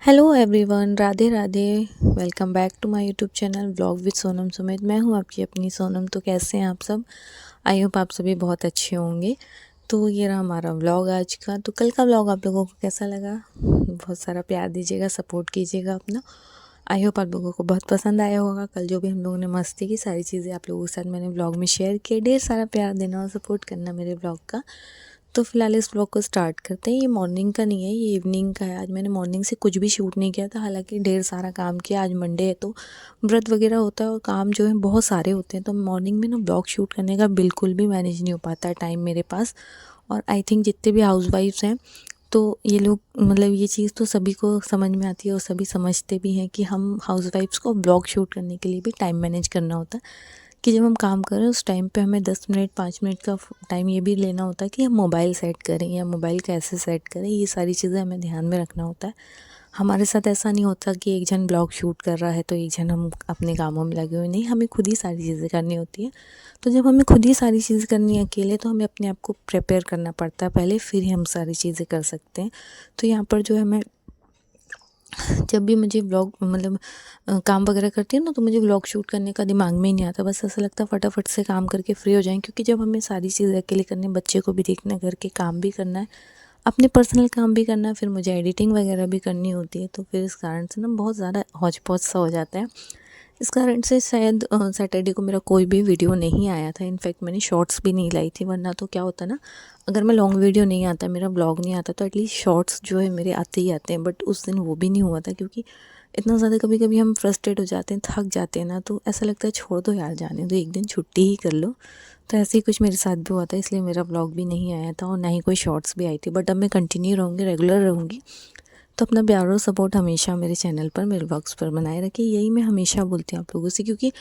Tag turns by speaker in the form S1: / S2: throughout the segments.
S1: Hello everyone, Radhe Radhe. Welcome back to my YouTube channel vlog with Sonam Sumit. मैं हूं आपकी अपनी सोनम। तो कैसे हैं आप सब? आई होप आप सभी बहुत अच्छे होंगे। तो ये रहा हमारा व्लॉग आज का। तो कल का व्लॉग आप लोगों को कैसा लगा? बहुत सारा प्यार दीजिएगा, सपोर्ट कीजिएगा अपना। आई होप आप लोगों को बहुत पसंद आया होगा। कल जो भी हम लोगों ने मस्ती की, सारी चीज़ें आप लोगों के साथ मैंने व्लॉग में शेयर किए। ढेर सारा प्यार देना और सपोर्ट करना मेरे व्लॉग का। तो फिलहाल इस व्लॉग को स्टार्ट करते हैं। ये मॉर्निंग का नहीं है, ये इवनिंग का है। आज मैंने मॉर्निंग से कुछ भी शूट नहीं किया था, हालांकि ढेर सारा काम किया। आज मंडे है तो व्रत वगैरह होता है और काम जो है बहुत सारे होते हैं, तो मॉर्निंग में ना व्लॉग शूट करने का बिल्कुल भी मैनेज नहीं हो पाता है टाइम मेरे पास। और आई थिंक जितने भी हाउसवाइफ्स हैं तो ये लोग, मतलब ये चीज़ तो सभी को समझ में आती है और सभी समझते भी हैं कि हम हाउसवाइफ्स को व्लॉग शूट करने के लिए भी टाइम मैनेज करना होता है। कि जब हम काम कर रहे हैं उस टाइम पे हमें 10 मिनट 5 मिनट का टाइम ये भी लेना होता है कि हम मोबाइल सेट करें या मोबाइल कैसे सेट करें, ये सारी चीज़ें हमें ध्यान में रखना होता है। हमारे साथ ऐसा नहीं होता कि एक जन ब्लॉग शूट कर रहा है तो एक जन हम अपने कामों में लगे हुए, नहीं, हमें खुद ही सारी चीज़ें करनी होती है। तो जब हमें खुद ही सारी चीज़ें करनी है अकेले, तो हमें अपने आप को प्रिपेयर करना पड़ता है पहले, फिर ही हम सारी चीज़ें कर सकते हैं। तो यहाँ पर जो है मैं जब भी मुझे व्लॉग मतलब काम वगैरह करती हूँ ना, तो मुझे व्लॉग शूट करने का दिमाग में ही नहीं आता। बस ऐसा लगता है फटाफट से काम करके फ्री हो जाएं, क्योंकि जब हमें सारी चीज़ें अकेले करनी, बच्चे को भी देखना है, घर के काम भी करना है, अपने पर्सनल काम भी करना है, फिर मुझे एडिटिंग वगैरह भी करनी होती है, तो फिर इस कारण से ना बहुत ज़्यादा हौच पौच सा हो जाता है। इस कारण से शायद सैटरडे को मेरा कोई भी वीडियो नहीं आया था। इनफैक्ट मैंने शॉर्ट्स भी नहीं लाई थी, वरना तो क्या होता ना, अगर मैं लॉन्ग वीडियो नहीं आता, मेरा ब्लॉग नहीं आता, तो एटलीस्ट शॉर्ट्स जो है मेरे आते ही आते हैं। बट उस दिन वो भी नहीं हुआ था, क्योंकि इतना ज़्यादा कभी कभी हम फ्रस्ट्रेट हो जाते हैं, थक जाते हैं ना, तो ऐसा लगता है छोड़ दो यार, जाने दो, एक दिन छुट्टी ही कर लो। तो ऐसे ही कुछ मेरे साथ भी हुआ था, इसलिए मेरा ब्लॉग भी नहीं आया था और ना ही कोई शॉर्ट्स भी आई थी। बट अब मैं कंटिन्यू रहूँगी, रेगुलर रहूँगी। तो अपना प्यार और सपोर्ट हमेशा मेरे चैनल पर, मेरे व्लॉग्स पर बनाए रखिए। यही मैं हमेशा बोलती हूँ आप लोगों से, क्योंकि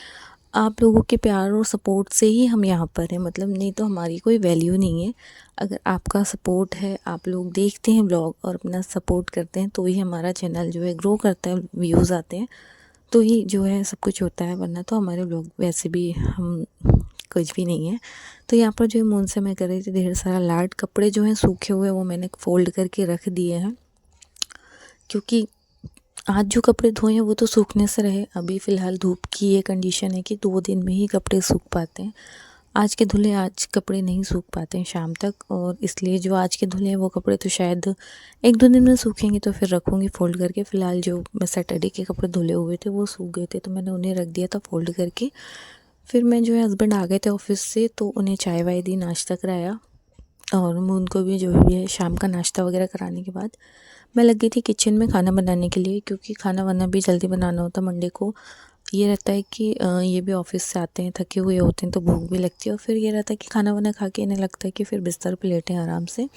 S1: आप लोगों के प्यार और सपोर्ट से ही हम यहाँ पर हैं। मतलब नहीं तो हमारी कोई वैल्यू नहीं है। अगर आपका सपोर्ट है, आप लोग देखते हैं ब्लॉग और अपना सपोर्ट करते हैं, तो ही हमारा चैनल जो है ग्रो करता है, व्यूज़ आते हैं, तो ही जो है सब कुछ होता है। वरना तो हमारे ब्लॉग वैसे भी हम कुछ भी नहीं है। तो यहाँ पर जो है मून से मैं कर रही थी ढेर सारा लाट। कपड़े जो हैं सूखे हुए, वो मैंने फ़ोल्ड करके रख दिए हैं, क्योंकि आज जो कपड़े धोए हैं वो तो सूखने से रहे। अभी फ़िलहाल धूप की ये कंडीशन है कि 2 दिन में ही कपड़े सूख पाते हैं। आज के धुले आज कपड़े नहीं सूख पाते हैं शाम तक, और इसलिए जो आज के धुले हैं वो कपड़े तो शायद 1-2 दिन में सूखेंगे, तो फिर रखूँगी फ़ोल्ड करके। फ़िलहाल जो मैं सैटरडे के कपड़े धुले हुए थे वो सूख गए थे, तो मैंने उन्हें रख दिया था फ़ोल्ड करके। फिर मैं जो है, हस्बैंड आ गए थे ऑफ़िस से, तो उन्हें चाय वाय दी, नाश्ता कराया, और मैं उनको भी जो भी है शाम का नाश्ता वगैरह कराने के बाद मैं लग गई थी किचन में खाना बनाने के लिए, क्योंकि खाना वाना भी जल्दी बनाना होता मंडे को। ये रहता है कि ये भी ऑफिस से आते हैं, थके हुए होते हैं, तो भूख भी लगती है, और फिर ये रहता है कि खाना वाना खा के इन्हें लगता है कि फिर बिस्तर पर लेटें आराम से,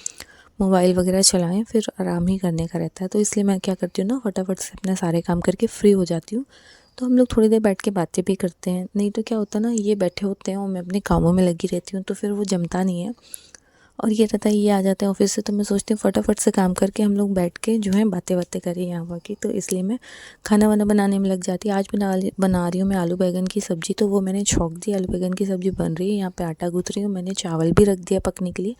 S1: मोबाइल वगैरह चलाएं, फिर आराम ही करने का रहता है। तो इसलिए मैं क्या करती हूँ ना, फटाफट से अपने सारे काम करके फ्री हो जाती हूँ। तो हम लोग थोड़ी देर बैठ के बातें भी करते हैं। नहीं तो क्या होता है ना, ये बैठे होते हैं और मैं अपने कामों में लगी रहती हूँ, तो फिर वो जमता नहीं है। और ये रहता है, ये आ जाते हैं ऑफिस से, तो मैं सोचती हूँ फटाफट से काम करके हम लोग बैठ के जो है बातें बातें करें यहाँ वहाँ की। तो इसलिए मैं खाना वाना बनाने में लग जाती है। आज बना रही हूँ मैं आलू बैंगन की सब्ज़ी, तो वो मैंने छौंक दी। आलू बैंगन की सब्ज़ी बन रही है, यहाँ पे आटा गूँथ रही हूँ। मैंने चावल भी रख दिया पकने के लिए,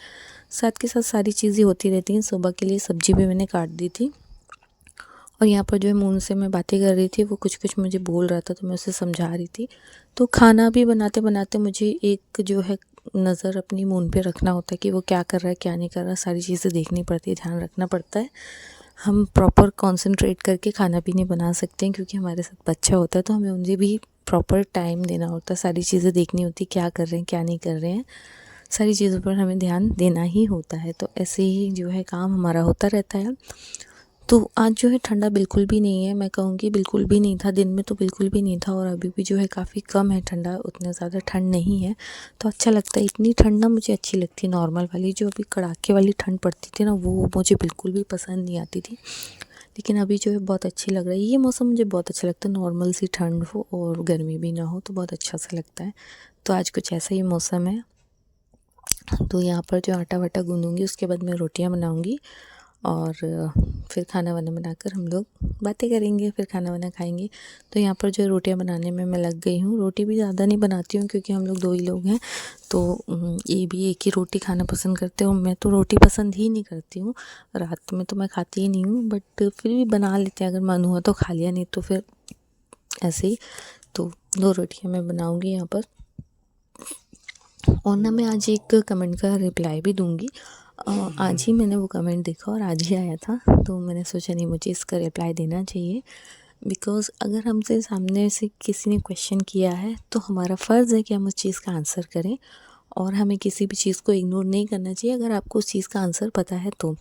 S1: साथ के साथ सारी चीज़ें होती रहती हैं। सुबह के लिए सब्ज़ी भी मैंने काट दी थी। और यहाँ पर जो है मून से मैं बातें कर रही थी, वो कुछ कुछ मुझे बोल रहा था, तो मैं उसे समझा रही थी। तो खाना भी बनाते बनाते मुझे एक जो है नज़र अपनी मून पे रखना होता है कि वो क्या कर रहा है, क्या नहीं कर रहा, सारी चीज़ें देखनी पड़ती है, ध्यान रखना पड़ता है। हम प्रॉपर कंसंट्रेट करके खाना भी नहीं बना सकते हैं, क्योंकि हमारे साथ बच्चा होता है, तो हमें उन्हें भी प्रॉपर टाइम देना होता है, सारी चीज़ें देखनी होती है, क्या कर रहे हैं क्या नहीं कर रहे हैं, सारी चीज़ों पर हमें ध्यान देना ही होता है। तो ऐसे ही जो है काम हमारा होता रहता है। तो आज जो है ठंडा बिल्कुल भी नहीं है, मैं कहूँगी बिल्कुल भी नहीं था। दिन में तो बिल्कुल भी नहीं था, और अभी भी जो है काफ़ी कम है ठंडा, उतना ज़्यादा ठंड नहीं है। तो अच्छा लगता है। इतनी ठंड ना मुझे अच्छी लगती है, नॉर्मल वाली। जो अभी कड़ाके वाली ठंड पड़ती थी ना, वो मुझे बिल्कुल भी पसंद नहीं आती थी। लेकिन अभी जो है बहुत अच्छी लग रही है। ये मौसम मुझे बहुत अच्छा लगता है, नॉर्मल सी ठंड हो और गर्मी भी ना हो, तो बहुत अच्छा सा लगता है। तो आज कुछ ऐसा ही मौसम है। तो यहाँ पर जो आटा वाटा गूँधूँगी, उसके बाद मैं रोटियाँ बनाऊँगी। और फिर खाना वाना बनाकर हम लोग बातें करेंगे, फिर खाना वाना खाएंगे। तो यहाँ पर जो रोटियाँ बनाने में मैं लग गई हूँ। रोटी भी ज़्यादा नहीं बनाती हूँ क्योंकि हम लोग 2 ही लोग हैं, तो ये भी एक ही रोटी खाना पसंद करते हैं और मैं तो रोटी पसंद ही नहीं करती हूँ। रात में तो मैं खाती ही नहीं हूँ, बट फिर भी बना लेते हैं, अगर मन हुआ तो खा लिया, नहीं तो फिर ऐसे ही। तो 2 रोटियाँ मैं बनाऊँगी यहाँ पर। और ना मैं आज एक कमेंट का रिप्लाई भी दूँगी। आज ही मैंने वो कमेंट देखा और आज ही आया था, तो मैंने सोचा नहीं, मुझे इसका रिप्लाई देना चाहिए। बिकॉज़ अगर हमसे सामने से किसी ने क्वेश्चन किया है तो हमारा फ़र्ज़ है कि हम उस चीज़ का आंसर करें, और हमें किसी भी चीज़ को इग्नोर नहीं करना चाहिए अगर आपको उस चीज़ का आंसर पता है तो।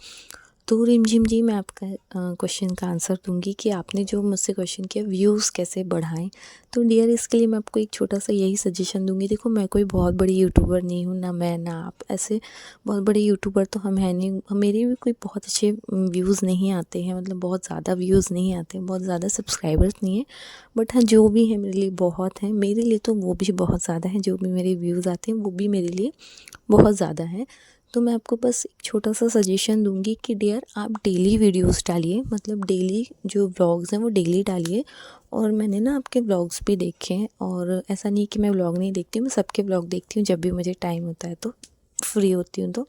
S1: तो रिमझिम जी, मैं आपका क्वेश्चन का आंसर दूँगी कि आपने जो मुझसे क्वेश्चन किया व्यूज़ कैसे बढ़ाएँ। तो डियर, इसके लिए मैं आपको एक छोटा-सा यही सजेशन दूँगी। देखो, मैं कोई बहुत बड़ी यूट्यूबर नहीं हूँ, ना मैं ना आप, ऐसे बहुत बड़े यूट्यूबर तो हम हैं नहीं। मेरे भी कोई बहुत अच्छे व्यूज़ नहीं आते हैं, मतलब बहुत ज़्यादा व्यूज़ नहीं आते हैं, बहुत ज़्यादा सब्सक्राइबर्स नहीं हैं। बट हाँ, जो भी है मेरे लिए बहुत हैं। मेरे लिए तो वो भी बहुत ज़्यादा हैं, जो भी मेरे व्यूज़ आते हैं वो भी मेरे लिए बहुत ज़्यादा हैं। तो मैं आपको बस एक छोटा सा सजेशन दूंगी कि डियर, आप डेली वीडियोस डालिए, मतलब डेली जो व्लॉग्स हैं वो डेली डालिए। और मैंने ना आपके व्लॉग्स भी देखे हैं, और ऐसा नहीं कि मैं व्लॉग नहीं देखती हूँ, मैं सबके व्लॉग देखती हूँ जब भी मुझे टाइम होता है, तो फ्री होती हूँ तो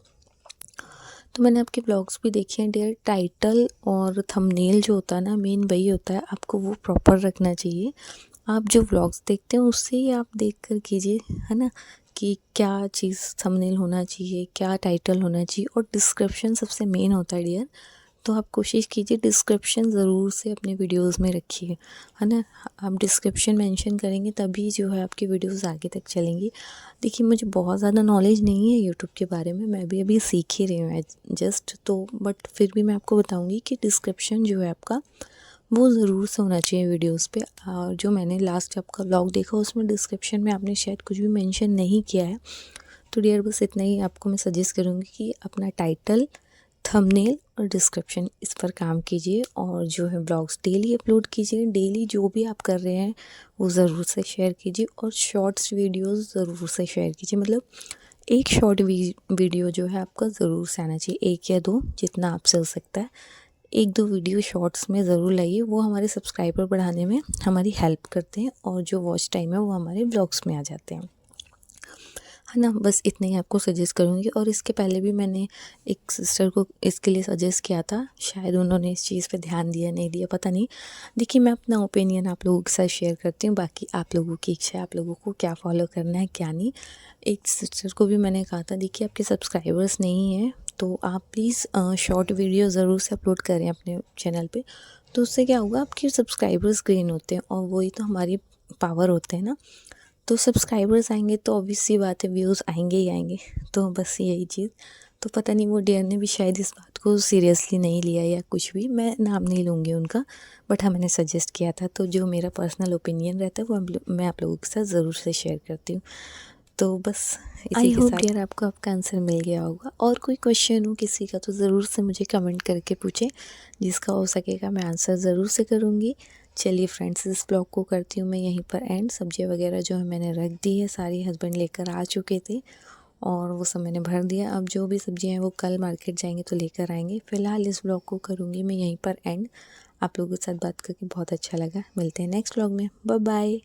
S1: मैंने आपके व्लॉग्स भी देखे हैं डियर। टाइटल और थंबनेल जो होता है ना, मेन वही होता है, आपको वो प्रॉपर रखना चाहिए। आप जो व्लॉग्स देखते हैं उससे ही आप देख कर कीजिए, है ना, कि क्या चीज़ थंबनेल होना चाहिए, क्या टाइटल होना चाहिए, और डिस्क्रिप्शन सबसे मेन होता है डियर। तो आप कोशिश कीजिए डिस्क्रिप्शन ज़रूर से अपने वीडियोस में रखिए, है ना। आप डिस्क्रिप्शन मेंशन करेंगे तभी जो है आपकी वीडियोस आगे तक चलेंगी। देखिए, मुझे बहुत ज़्यादा नॉलेज नहीं है यूट्यूब के बारे में, मैं भी अभी सीख ही रही हूँ जस्ट, तो बट फिर भी मैं आपको बताऊँगी कि डिस्क्रिप्शन जो है आपका वो ज़रूर से होना चाहिए वीडियोस पे। और जो मैंने लास्ट आपका व्लॉग देखा उसमें डिस्क्रिप्शन में आपने शायद कुछ भी मेंशन नहीं किया है। तो डियर, बस इतना ही आपको मैं सजेस्ट करूँगी कि अपना टाइटल, थंबनेल और डिस्क्रिप्शन, इस पर काम कीजिए, और जो है ब्लॉग्स डेली अपलोड कीजिए। डेली जो भी आप कर रहे हैं वो ज़रूर से शेयर कीजिए, और शॉर्ट्स वीडियोस ज़रूर से शेयर कीजिए। मतलब एक शॉर्ट वीडियो जो है आपका ज़रूर से आना चाहिए, 1 या 2, जितना आपसे हो सकता है। 1-2 वीडियो शॉर्ट्स में ज़रूर लाइए, वो हमारे सब्सक्राइबर बढ़ाने में हमारी हेल्प करते हैं, और जो वॉच टाइम है वो हमारे ब्लॉग्स में आ जाते हैं, है ना। बस इतना ही आपको सजेस्ट करूँगी। और इसके पहले भी मैंने एक सिस्टर को इसके लिए सजेस्ट किया था, शायद उन्होंने इस चीज़ पे ध्यान दिया नहीं दिया, पता नहीं। देखिए, मैं अपना ओपिनियन आप लोगों के साथ शेयर करती हूँ, बाकी आप लोगों की इच्छा है, आप लोगों को क्या फॉलो करना है क्या नहीं। एक सिस्टर को भी मैंने कहा था, देखिए आपके सब्सक्राइबर्स नहीं हैं तो आप प्लीज़ शॉर्ट वीडियो ज़रूर से अपलोड करें अपने चैनल पे। तो उससे क्या होगा, आपके सब्सक्राइबर्स गेन होते हैं, और वही तो हमारी पावर होते हैं ना। तो सब्सक्राइबर्स आएंगे तो ऑब्वियस सी बात है, व्यूज़ आएंगे ही आएंगे। तो बस यही चीज़। तो पता नहीं वो डियर ने भी शायद इस बात को सीरियसली नहीं लिया या कुछ भी, मैं नाम नहीं लूँगी उनका, बट हाँ, मैंने सजेस्ट किया था। तो जो मेरा पर्सनल ओपिनियन रहता है वो मैं आप लोगों के साथ ज़रूर से शेयर करती हूँ। तो बस इसी
S2: आई
S1: के
S2: होप
S1: साथ डियर आपको आपका आंसर मिल गया होगा। और कोई क्वेश्चन हो किसी का तो ज़रूर से मुझे कमेंट करके पूछें, जिसका हो सकेगा मैं आंसर ज़रूर से करूँगी। चलिए फ्रेंड्स, इस ब्लॉग को करती हूँ मैं यहीं पर एंड। सब्जियाँ वगैरह जो है मैंने रख दी है सारी, हस्बैंड लेकर आ चुके थे और वो सब मैंने भर दिया। अब जो भी सब्जियाँ हैं वो कल मार्केट जाएंगे तो लेकर आएंगे। फ़िलहाल इस ब्लॉग को करूँगी मैं यहीं पर एंड। आप लोगों के साथ बात करके बहुत अच्छा लगा। मिलते हैं नेक्स्ट ब्लॉग में। Bye bye.